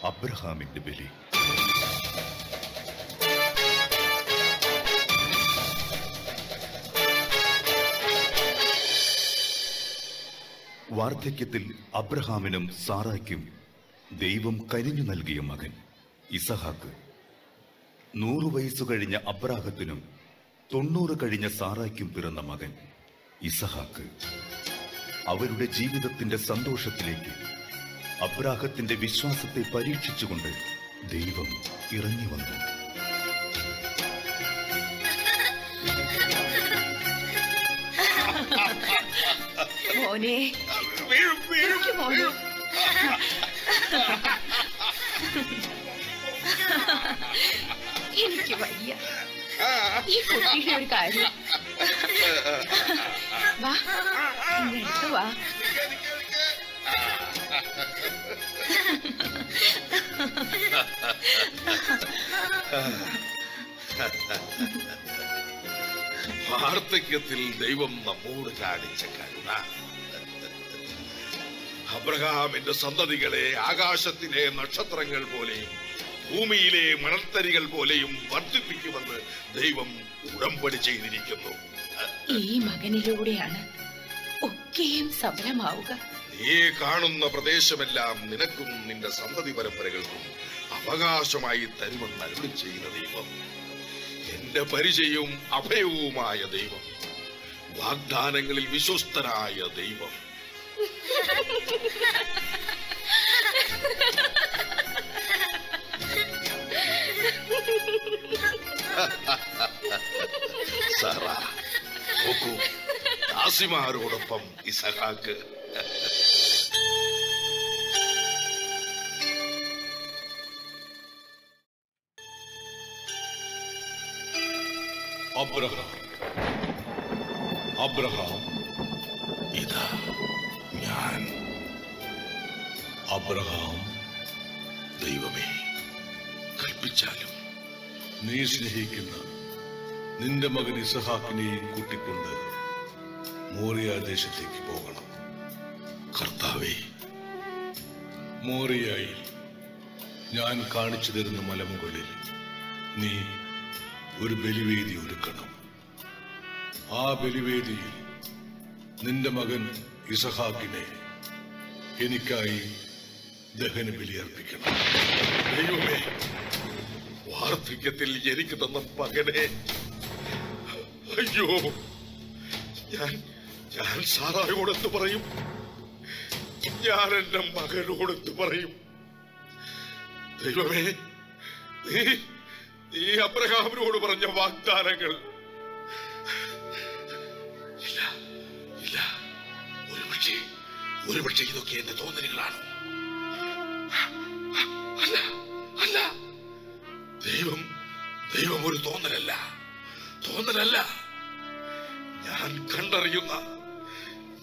അബ്രഹാമിന്റെ ബലി. വാർദ്ധക്യത്തിൽ അബ്രഹാമിനും സാറായ്ക്കും ദൈവം കനിഞ്ഞു നൽകിയ മകൻ ഇസഹാക്ക്. 100 വയസ്സു കഴിഞ്ഞ അബ്രാഹത്തിനും 90 കഴിഞ്ഞ സാറായ്ക്കും പിറന്ന മകൻ ഇസഹാക്ക്. അവരുടെ ജീവിതത്തിന്റെ സന്തോഷത്തിലേക്ക് അബ്രാഹത്തിന്റെ വിശ്വാസത്തെ പരീക്ഷിച്ചുകൊണ്ട് ദൈവം ഇറങ്ങി വന്നു. മോനെ, എനിക്ക് വയ്യ ഈ കുട്ടിയുടെ ഒരു കാര്യം. വാ, ഇങ്ങോട്ട് വാ. വാർദ്ധക്യത്തിൽ ദൈവം നമ്മോട് കാണിച്ച കരുണ. അബ്രഹാമിന്റെ സന്തതികളെ ആകാശത്തിലെ നക്ഷത്രങ്ങൾ പോലെയും ഭൂമിയിലെ മണൽത്തരികൾ പോലെയും വർദ്ധിപ്പിക്കുമെന്ന് ദൈവം ഉടമ്പടി ചെയ്തിരിക്കുന്നു. ഈ മകനിലൂടെയാണ് ഒക്കെയും സഫലമാവുക. നീ കാണുന്ന പ്രദേശമെല്ലാം നിനക്കും നിന്റെ സന്തതി പരമ്പരകൾക്കും അവകാശമായി തരുമെന്ന് അരുളി ചെയ്യുന്ന ദൈവം, എന്റെ പരിചയവും അഭയവുമായ ദൈവം, വാഗ്ദാനങ്ങളിൽ വിശ്വസ്തനായ ദൈവം. സാറ, നോക്കൂ, ദാസിമാരോടൊപ്പം ഇസഹാക്ക്. അബ്രഹാം, ഇതാ ഞാൻ. അബ്രഹാം, ദൈവമേ, കൽപ്പിച്ചാലും നീ സ്നേഹിക്കുന്ന നിന്റെ മകൻ ഇസഹാക്കിനെയും കൂട്ടിക്കൊണ്ട് മോറിയ ദേശത്തേക്ക് പോകണം. കർത്താവേ, മോറിയായിൽ ഞാൻ കാണിച്ചു തരുന്ന മലമുകളിൽ നീ ഒരു ബലിവേദി ഒരുക്കണം. ആ ബലിവേദിയിൽ നിന്റെ മകൻ ഇസഹാക്കിനെ എനിക്കായി ദഹന ബലി അർപ്പിക്കണം. ദൈവമേ, വാർദ്ധക്യത്തിൽ എനിക്ക് തന്ന മകനെ, അയ്യോ, ഞാൻ സാറായോടെന്ത് പറയും? ഞാൻ എന്റെ മകനോടെന്ത് പറയും? ദൈവമേ, നീ അബ്രഹാമിനോട് പറഞ്ഞ വാഗ്ദാനങ്ങൾ, ഇല്ല, ഒരുപക്ഷെ ഇതൊക്കെ എന്റെ തോന്നലുകളാണ്. അല്ല, ദൈവം ഒരു തോന്നലല്ല. ഞാൻ കണ്ടറിയുന്ന,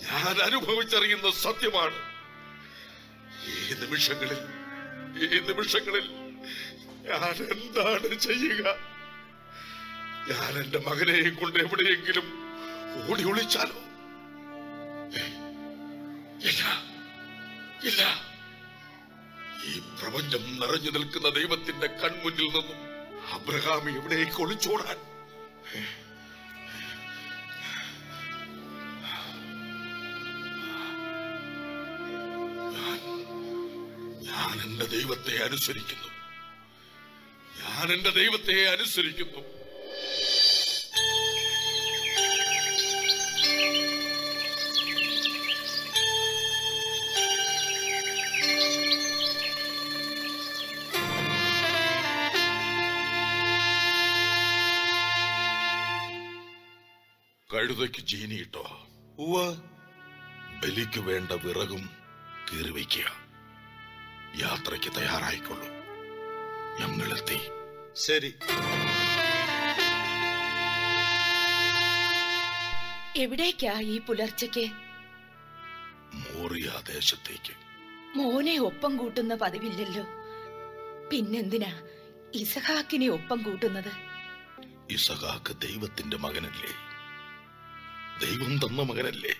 ഞാൻ അനുഭവിച്ചറിയുന്ന സത്യമാണ്. ഈ നിമിഷങ്ങളിൽ ഞാൻ എന്താണ് ചെയ്യുക? ഞാൻ എന്റെ മകനെയും കൊണ്ട് എവിടെയെങ്കിലും ഓടി ഒളിച്ചാലോ? ഇല്ല. ഈ പ്രപഞ്ചം നിറഞ്ഞു നിൽക്കുന്ന ദൈവത്തിന്റെ കൺമുന്നിൽ നിന്നും അബ്രഹാം എവിടേക്ക് ഒളിച്ചോടാൻ? ഞാൻ എന്റെ ദൈവത്തെ അനുസരിക്കുന്നു. കഴുതയ്ക്ക് ജീനിയിട്ടോ? ബലിക്ക് വേണ്ട വിറകും കീറിവയ്ക്കുക. യാത്രയ്ക്ക് തയ്യാറായിക്കൊള്ളു. ഞങ്ങളെത്തി. ശരി. എവിടേക്കാ ഈ പുലർച്ചയ്ക്ക്? മോറിയ ദേശത്തേക്ക്. മോനെ ഒപ്പം കൂട്ടുന്ന പതിവില്ലല്ലോ, പിന്നെന്തിനാ ഇസഹാക്കിനെ ഒപ്പം കൂട്ടുന്നത്? ഇസഹാക്ക് ദൈവത്തിന്റെ മകനല്ലേ? ദൈവം തന്ന മകനല്ലേ?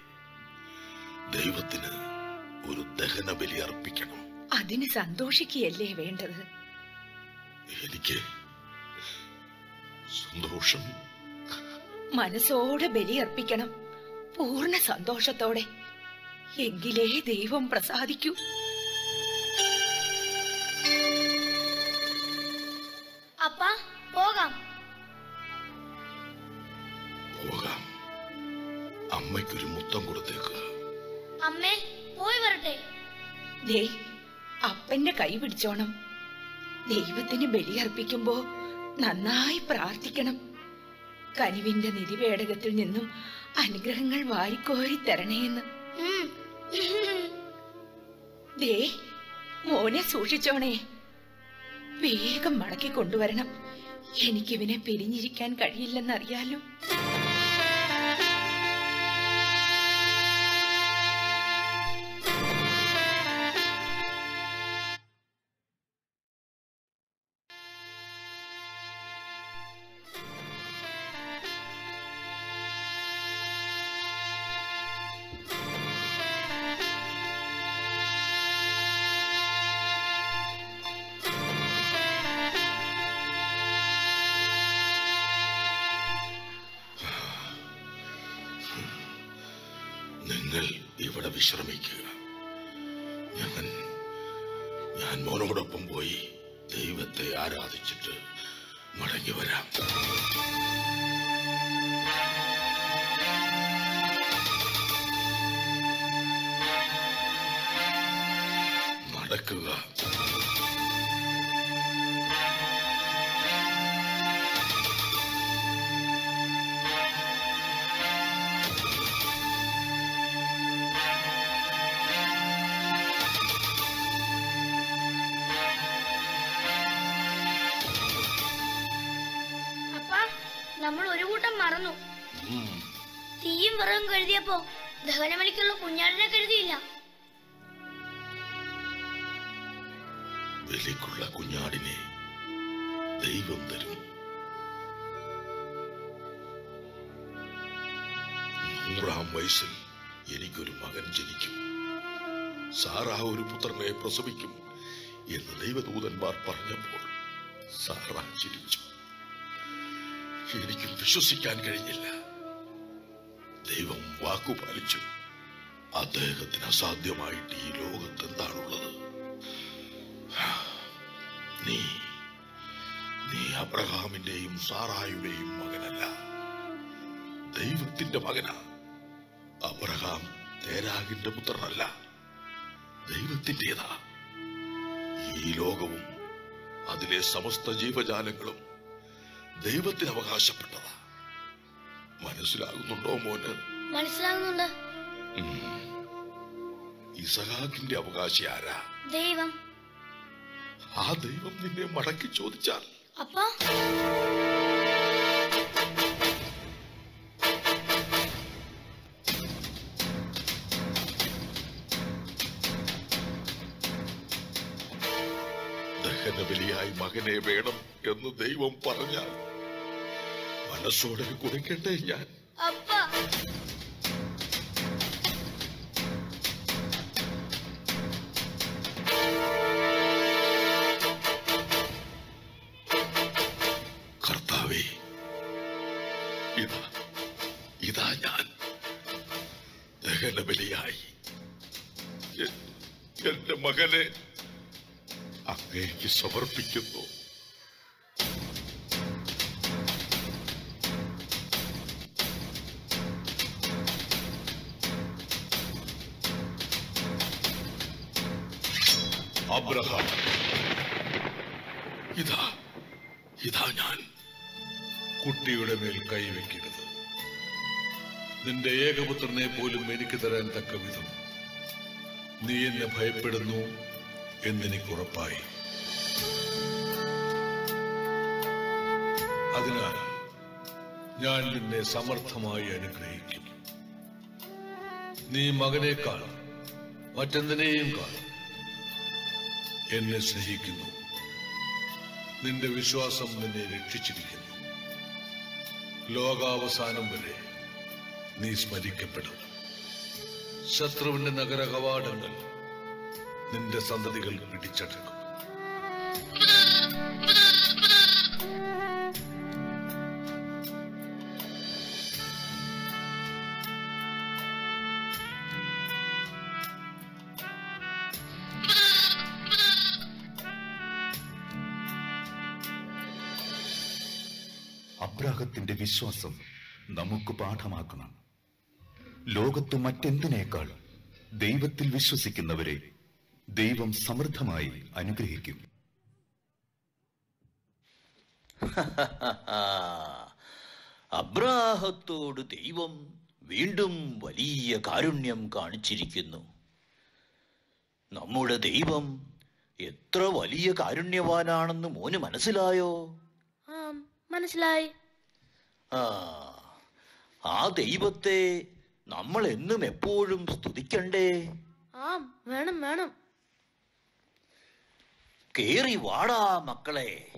ദൈവത്തിന് ഒരു ദഹന ബലി അർപ്പിക്കണം. അതിന് സന്തോഷിക്കുകയല്ലേ വേണ്ടത്? എനിക്ക് സന്തോഷം. മനസ്സോടെ ബലിയർപ്പിക്കണം, പൂർണ്ണ സന്തോഷത്തോടെ. എങ്കിലേ ദൈവം പ്രസാദിക്കൂ. അപ്പാ, പോകാം. പോകാം. അമ്മയ്ക്കൊരു മുത്തം കൊടുത്തേക്ക്. അമ്മേ, പോയി വരട്ടെ. ദേ, അപ്പന്റെ കൈ പിടിച്ചോണം. ദൈവത്തിന് ബലിയർപ്പിക്കുമ്പോ നന്നായി പ്രാർത്ഥിക്കണം. കനിവിന്റെ നിധിപേടകത്തിൽ നിന്നും അനുഗ്രഹങ്ങൾ വാരിക്കോരി തരണേന്ന്. ദേ, മോനെ സൂക്ഷിച്ചോണേ. വേഗം മടക്കി കൊണ്ടുവരണം. എനിക്കിവനെ പിരിഞ്ഞിരിക്കാൻ കഴിയില്ലെന്നറിയാലോ. നിങ്ങൾ ഇവിടെ വിശ്രമിക്കുക. ഞാൻ മോനോടൊപ്പം പോയി ദൈവത്തെ ആരാധിച്ചിട്ട് മടങ്ങി വരാം. നടക്കുക. നമ്മൾ ഒരു കൂട്ടം മറന്നു. തീയും വിറകും കരുതിയപ്പോ ദഹനമണിക്കുള്ള കുഞ്ഞാടിനെ കരുതിയില്ല. ബലിക്കുള്ള കുഞ്ഞാടിനെ ദൈവം തരും. 100-ാം വയസ്സിൽ എനിക്കൊരു മകൻ ജനിക്കും. സാറാ ഒരു പുത്രനെ പ്രസവിക്കും എന്ന് ദൈവദൂതന്മാർ പറഞ്ഞപ്പോൾ സാറാ ചിരിച്ചു. എനിക്കും വിശ്വസിക്കാൻ കഴിഞ്ഞില്ല. ദൈവം വാക്കുപാലിച്ചു. അദ്ദേഹത്തിന് അസാധ്യമായിട്ട് ഈ ലോകത്ത് എന്താണുള്ളത്? നീ അബ്രഹാമിന്റെയും സാറായുടെയും മകനല്ല, ദൈവത്തിന്റെ മകനാ. അബ്രഹാം തേരാഗിന്റെ പുത്രനല്ല, ദൈവത്തിന്റേതാ. ഈ ലോകവും അതിലെ സമസ്ത ജീവജാലങ്ങളും ദൈവത്തിന് അവകാശപ്പെട്ടതാ. മനസ്സിലാകുന്നുണ്ടോ മോന്? മനസ്സിലാകുന്നുണ്ട്. ഇസഹാക്കിന്റെ അവകാശി ആരാ? ദൈവം. ആ ദൈവം നിന്നെ മടക്കി ചോദിച്ചാൽ അപ്പാ, ദഹനബലിയായി മകനെ വേണം എന്ന് ദൈവം പറഞ്ഞാൽ മനസ്സോടെ കൊടുക്കട്ടെ ഞാൻ? അപ്പാ, കർത്താവേ, ഇതാ ഞാൻ ദഹനബലിയായി എന്റെ മകനെ അങ്ങേക്ക് സമർപ്പിക്കുന്നു. അബ്രഹാം, ഇതാ ഞാൻ. കുട്ടിയുടെ മേൽ കൈവയ്ക്കരുത്. നിന്റെ ഏകപുത്രനെ പോലും എനിക്ക് തരാൻ തക്ക വിധം നീ എന്നെ ഭയപ്പെടുന്നു എന്നെനിക്ക് ഉറപ്പായി. അതിനാൽ ഞാൻ നിന്നെ സമർത്ഥമായി അനുഗ്രഹിക്കും. നീ മകനേക്കാൾ മറ്റെന്തിനേയും കാണും എന്നെ സ്നേഹിക്കുന്നു. നിന്റെ വിശ്വാസം നിന്നെ രക്ഷിച്ചിരിക്കുന്നു. ലോകാവസാനം വരെ നീ സ്മരിക്കപ്പെടും. ശത്രുവിന്റെ നഗര കവാടങ്ങൾ നിന്റെ സന്തതികൾ പിടിച്ചടക്കും. അബ്രാഹത്തിന്റെ വിശ്വാസം നമുക്ക് പാഠമാക്കണം. ലോകത്ത് മറ്റെന്തിനേക്കാൾ ദൈവത്തിൽ വിശ്വസിക്കുന്നവരെ ദൈവം സമൃദ്ധമായി അനുഗ്രഹിക്കും. അബ്രാഹത്തോട് ദൈവം വീണ്ടും വലിയ കാരുണ്യം കാണിച്ചിരിക്കുന്നു. നമ്മുടെ ദൈവം എത്ര വലിയ കാരുണ്യവാനാണെന്ന് മോന് മനസ്സിലായോ? മനസ്സിലായി. ആ ദൈവത്തെ നമ്മൾ എന്നും എപ്പോഴും സ്തുതിക്കണ്ടേ? വേണം വേണം. കേറി വാടാ മക്കളെ.